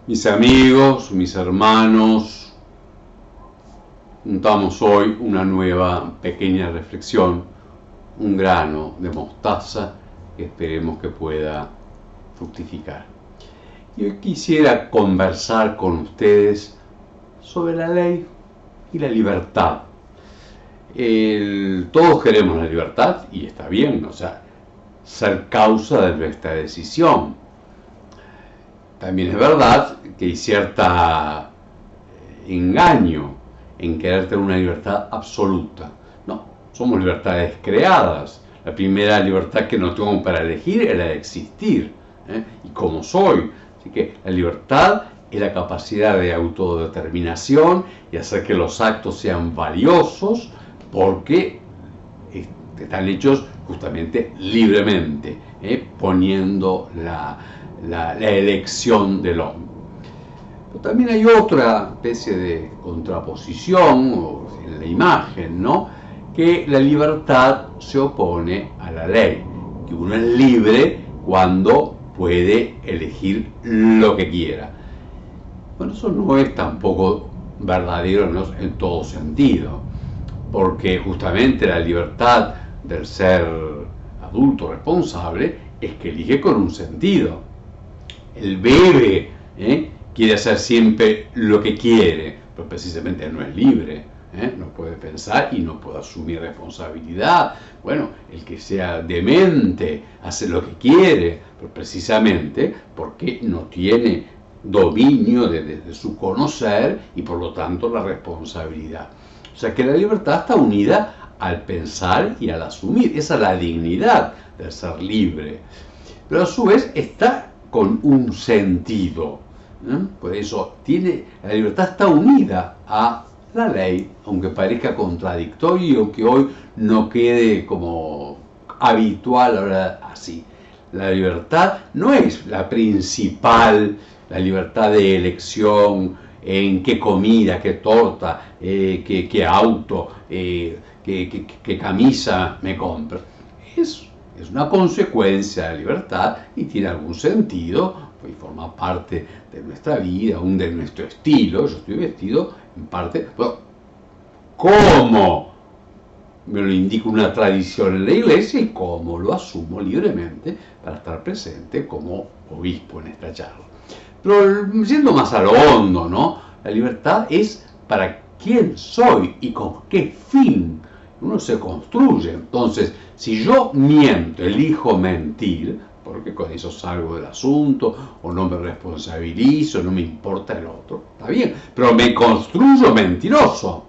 Mis amigos, mis hermanos, juntamos hoy una nueva pequeña reflexión, un grano de mostaza que esperemos que pueda fructificar. Y hoy quisiera conversar con ustedes sobre la ley y la libertad. Todos queremos la libertad y está bien, o sea, ser causa de nuestra decisión. También es verdad que hay cierta engaño en querer tener una libertad absoluta. No, somos libertades creadas. La primera libertad que nos tengo para elegir era de existir, y como soy. Así que la libertad es la capacidad de autodeterminación y hacer que los actos sean valiosos porque están hechos justamente libremente, poniendo la elección del hombre. Pero también hay otra especie de contraposición en la imagen, ¿no? Que la libertad se opone a la ley, que uno es libre cuando puede elegir lo que quiera. Bueno, eso no es tampoco verdadero en todo sentido, porque justamente la libertad del ser adulto responsable es que elige con un sentido. El bebé quiere hacer siempre lo que quiere, pero precisamente no es libre, no puede pensar y no puede asumir responsabilidad. Bueno, el que sea demente hace lo que quiere, pero precisamente porque no tiene dominio de su conocer y por lo tanto la responsabilidad. O sea que la libertad está unida al pensar y al asumir. Esa es la dignidad del ser libre. Pero a su vez está con un sentido. Por eso la libertad está unida a la ley, aunque parezca contradictorio, aunque hoy no quede como habitual hablar así. La libertad no es la principal, la libertad de elección en qué comida, qué torta, qué auto, qué camisa me compro. Es una consecuencia de la libertad y tiene algún sentido y forma parte de nuestra vida, aún de nuestro estilo. Yo estoy vestido en parte, pero ¿cómo me lo indica una tradición en la iglesia y cómo lo asumo libremente para estar presente como obispo en esta charla? Pero yendo más a lo hondo, ¿no? La libertad es para quién soy y con qué fin. Uno se construye. Entonces, si yo miento, elijo mentir, porque con eso salgo del asunto, o no me responsabilizo, no me importa el otro, está bien, pero me construyo mentiroso.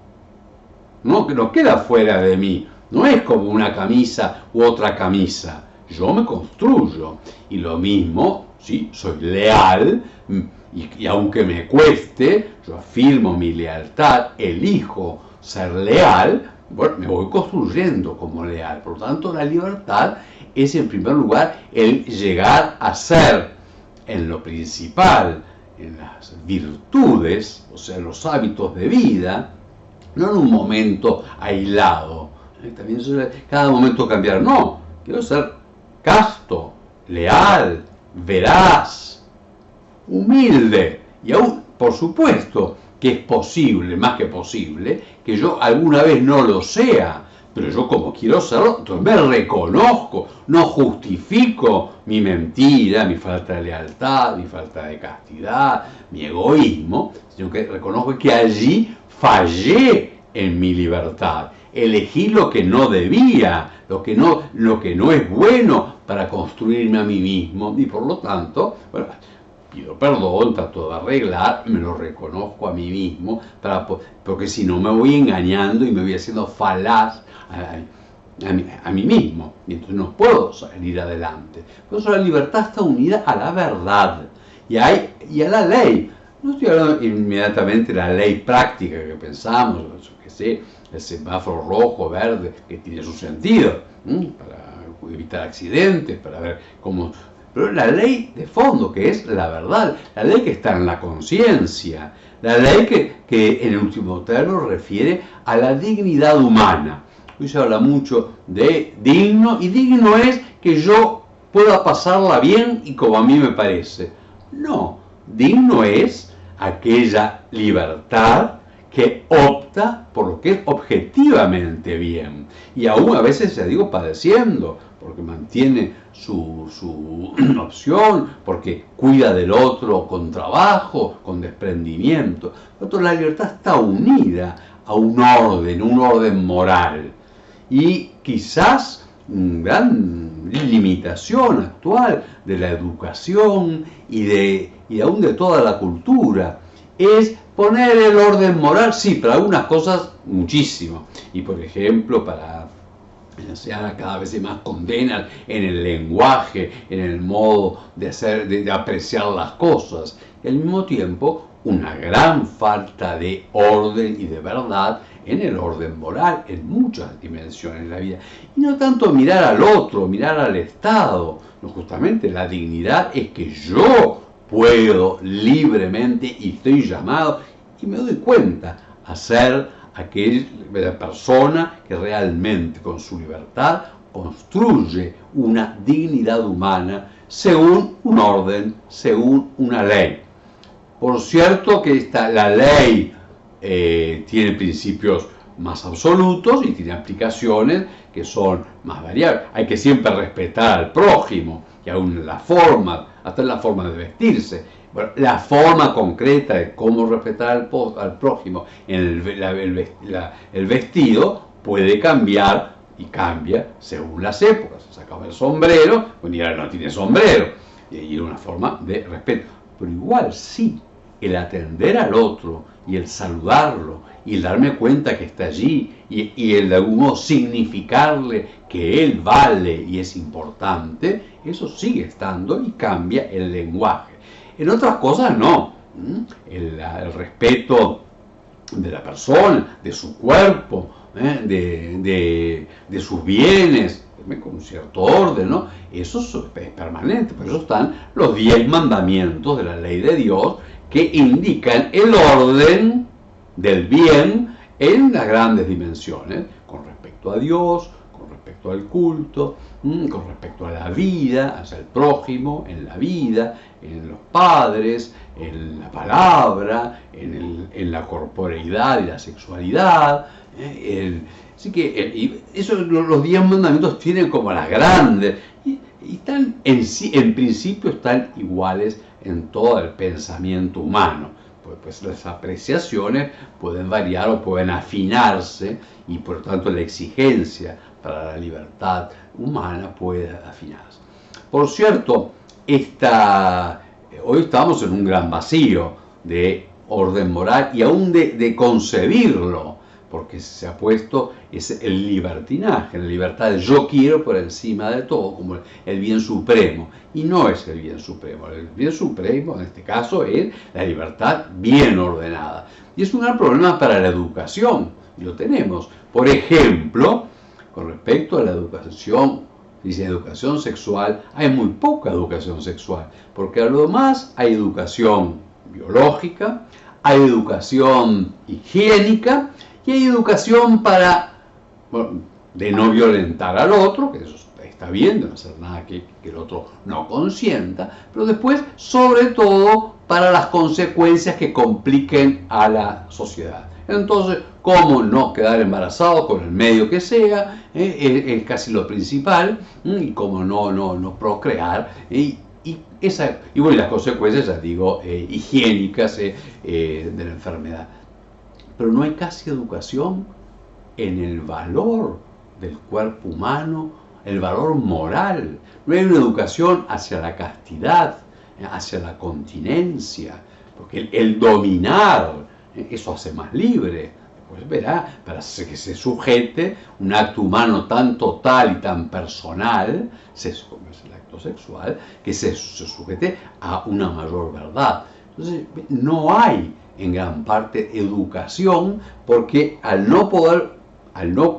No queda fuera de mí, no es como una camisa u otra camisa, yo me construyo. Y lo mismo, sí, soy leal, y aunque me cueste, yo afirmo mi lealtad, elijo ser leal, bueno, me voy construyendo como leal. Por lo tanto, la libertad es en primer lugar el llegar a ser en lo principal, en las virtudes, o sea, en los hábitos de vida, no en un momento aislado. También cada momento cambiar, no, quiero ser casto, leal, veraz, humilde y aún, por supuesto, que es posible, más que posible, que yo alguna vez no lo sea, pero yo como quiero serlo, entonces me reconozco, no justifico mi mentira, mi falta de lealtad, mi falta de castidad, mi egoísmo, sino que reconozco que allí fallé en mi libertad, elegí lo que no debía, lo que no es bueno para construirme a mí mismo, y por lo tanto, bueno, pido perdón, trato de arreglar, me lo reconozco a mí mismo, porque si no me voy engañando y me voy haciendo falaz a mí mismo, y entonces no puedo salir adelante. Por eso la libertad está unida a la verdad y a la ley. No estoy hablando inmediatamente de la ley práctica que pensamos, que sé, el semáforo rojo, verde, que tiene su sentido, para evitar accidentes, para ver cómo. Pero la ley de fondo, que es la verdad, la ley que está en la conciencia, la ley que en el último término refiere a la dignidad humana. Hoy se habla mucho de digno, y digno es que yo pueda pasarla bien y como a mí me parece. No, Digno es aquella libertad que opta por lo que es objetivamente bien, y aún a veces, ya digo, padeciendo, porque mantiene su opción, porque cuida del otro con trabajo, con desprendimiento. Por otro, la libertad está unida a un orden moral, y quizás una gran limitación actual de la educación y aún de toda la cultura es poner el orden moral, sí, para algunas cosas muchísimo. Y por ejemplo, para enseñar cada vez más condenas en el lenguaje, en el modo de hacer, de apreciar las cosas. Y al mismo tiempo, una gran falta de orden y de verdad en el orden moral, en muchas dimensiones de la vida. Y no tanto mirar al otro, mirar al Estado. No, justamente la dignidad es que yo puedo libremente y estoy llamado y me doy cuenta a ser aquella persona que realmente con su libertad construye una dignidad humana según un orden, según una ley. Por cierto que la ley tiene principios más absolutos y tiene aplicaciones que son más variables. Hay que siempre respetar al prójimo, y aún la forma, hasta la forma de vestirse. Bueno, la forma concreta de cómo respetar al prójimo en el vestido puede cambiar, y cambia según las épocas. Se sacaba el sombrero, pues ya no tiene sombrero, y era una forma de respeto. Pero igual sí, el atender al otro y el saludarlo y el darme cuenta que está allí y el de algún modo significarle que él vale y es importante, eso sigue estando y cambia el lenguaje. En otras cosas no. El respeto de la persona, de su cuerpo, de sus bienes, con un cierto orden, ¿no? Eso es permanente. Por eso están los 10 mandamientos de la ley de Dios, que indican el orden del bien en las grandes dimensiones, con respecto a Dios, con respecto al culto, con respecto a la vida, hacia el prójimo, en la vida, en los padres, en la palabra, en la corporeidad y la sexualidad. Así que los 10 mandamientos tienen como las grandes, y están en principio están iguales en todo el pensamiento humano. Pues las apreciaciones pueden variar o pueden afinarse, y por tanto la exigencia para la libertad humana puede afinarse. Por cierto, hoy estamos en un gran vacío de orden moral y aún de concebirlo, porque se ha puesto el libertinaje, la libertad de yo quiero por encima de todo, como el bien supremo. Y no es el bien supremo. El bien supremo en este caso es la libertad bien ordenada. Y es un gran problema para la educación. Y lo tenemos. Por ejemplo, con respecto a la educación, dice educación sexual, hay muy poca educación sexual. Porque a lo demás hay educación biológica, hay educación higiénica, y hay educación de no violentar al otro, que eso está bien, de no hacer nada que el otro no consienta, pero después, sobre todo, para las consecuencias que compliquen a la sociedad. Entonces, cómo no quedar embarazado con el medio que sea, es casi lo principal, y cómo no procrear, y bueno, las consecuencias, ya digo, higiénicas de la enfermedad. Pero no hay casi educación en el valor del cuerpo humano, el valor moral. No hay una educación hacia la castidad, hacia la continencia, porque el dominar, eso hace más libre. Después verá, para que se sujete un acto humano tan total y tan personal, como es el acto sexual, que se sujete a una mayor verdad. Entonces, no hay en gran parte educación, porque al no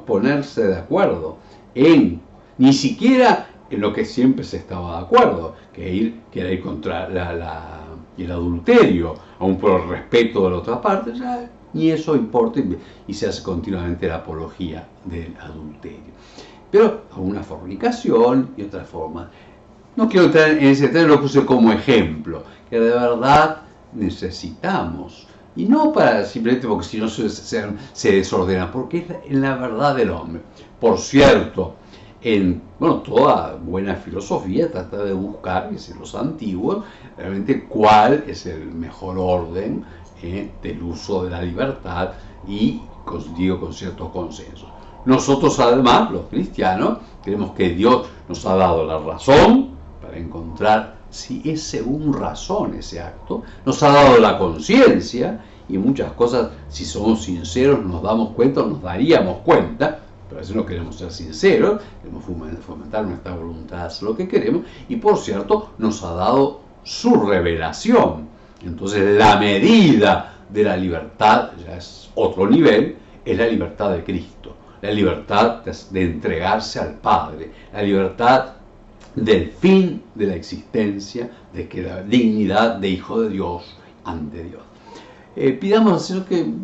ponerse de acuerdo ni siquiera en lo que siempre se estaba de acuerdo, que era ir contra el adulterio, aun por el respeto de la otra parte, ya ni eso importa, y se hace continuamente la apología del adulterio. Pero a una fornicación y otras formas. No quiero entrar en ese tema, lo puse como ejemplo, que de verdad necesitamos. Y no para simplemente porque si no se desordena, porque es en la verdad del hombre. Por cierto, toda buena filosofía trata de buscar, es en los antiguos, realmente cuál es el mejor orden del uso de la libertad y, digo, con ciertos consensos. Nosotros además, los cristianos, creemos que Dios nos ha dado la razón para encontrar si es según razón ese acto, nos ha dado la conciencia y muchas cosas, si somos sinceros, nos damos cuenta, nos daríamos cuenta, pero a veces no queremos ser sinceros, queremos fomentar nuestra voluntad, hacer lo que queremos, y por cierto, nos ha dado su revelación. Entonces, la medida de la libertad, ya es otro nivel, es la libertad de Cristo, la libertad de entregarse al Padre, la libertad del fin de la existencia, de que la dignidad de hijo de Dios ante Dios. Pidamos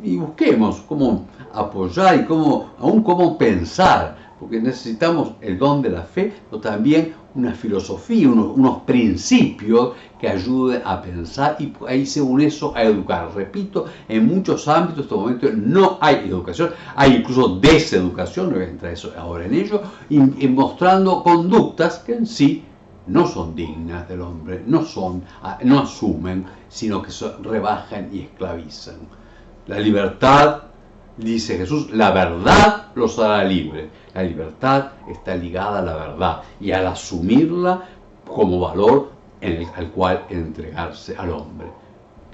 y busquemos cómo apoyar y cómo pensar, porque necesitamos el don de la fe, pero también una filosofía, unos principios que ayuden a pensar y ahí según eso a educar. Repito, en muchos ámbitos en estos momentos no hay educación, hay incluso deseducación, no voy a entrar ahora en ello, y mostrando conductas que en sí no son dignas del hombre, no asumen, sino que rebajan y esclavizan. La libertad, dice Jesús, la verdad los hará libres. La libertad está ligada a la verdad y al asumirla como valor al cual entregarse al hombre.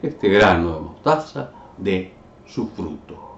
Que este grano de mostaza dé su fruto.